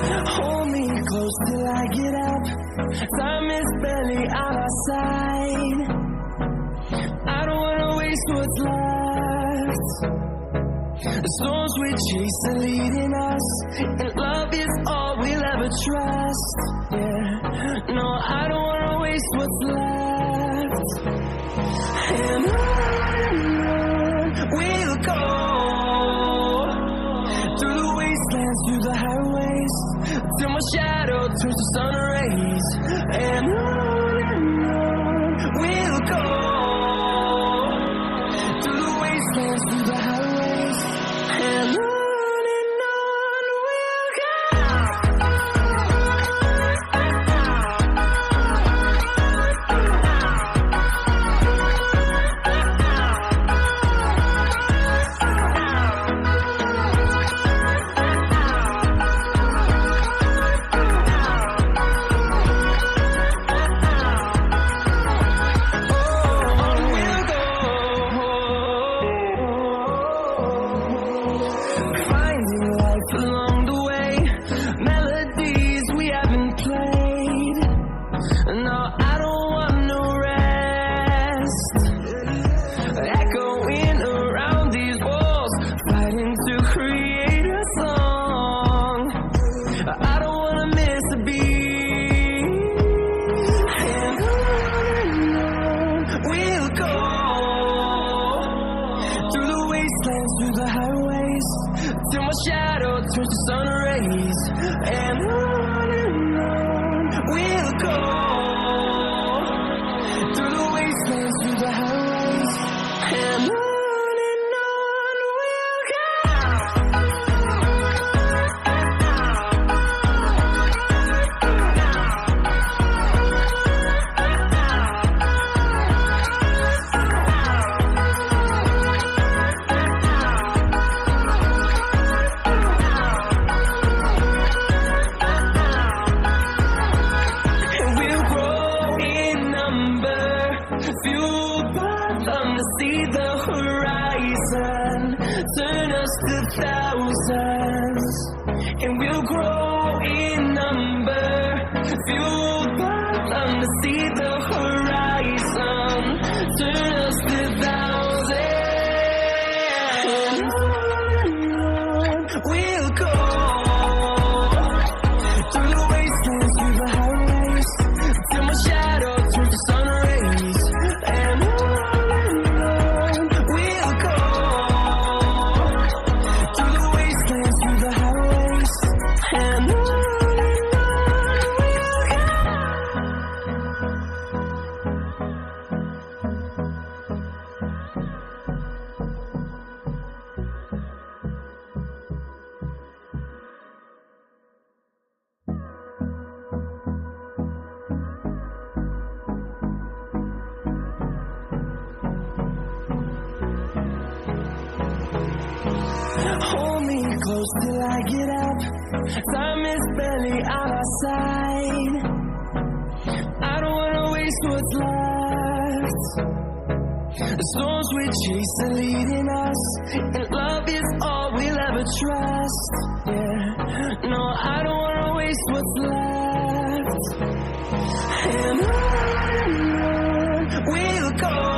Hold me close till I get up. Time is barely on our side. I don't wanna waste what's left. The storms we chase are leading us, and love is all we'll ever trust. Yeah, no, I don't wanna waste what's left. And on we'll go, through the wastelands, through the highways, till my shadow turns to sun rays. And on we'll go, through the wastelands, through the highways, and on we'll go. Through the highways, till my shadow turns to sun rays. And on we'll go, through the wastelands, through the highways, and on we'll go. Fueled by them to see the horizon, turn us to thousands, and we'll grow in number. Fueled by them to see the horizon, turn us to thousands, and on we'll go, through the wastelands, through the highways, till my shadow turns to sun rays. And on we'll go, through the wastelands, through the highways, and on we'll go. Hold me close till I get up. Time is barely on our side. I don't wanna waste what's left. The storms we chase are leading us, and love is all we'll ever trust. Yeah, no, I don't wanna waste what's left. And on we'll go,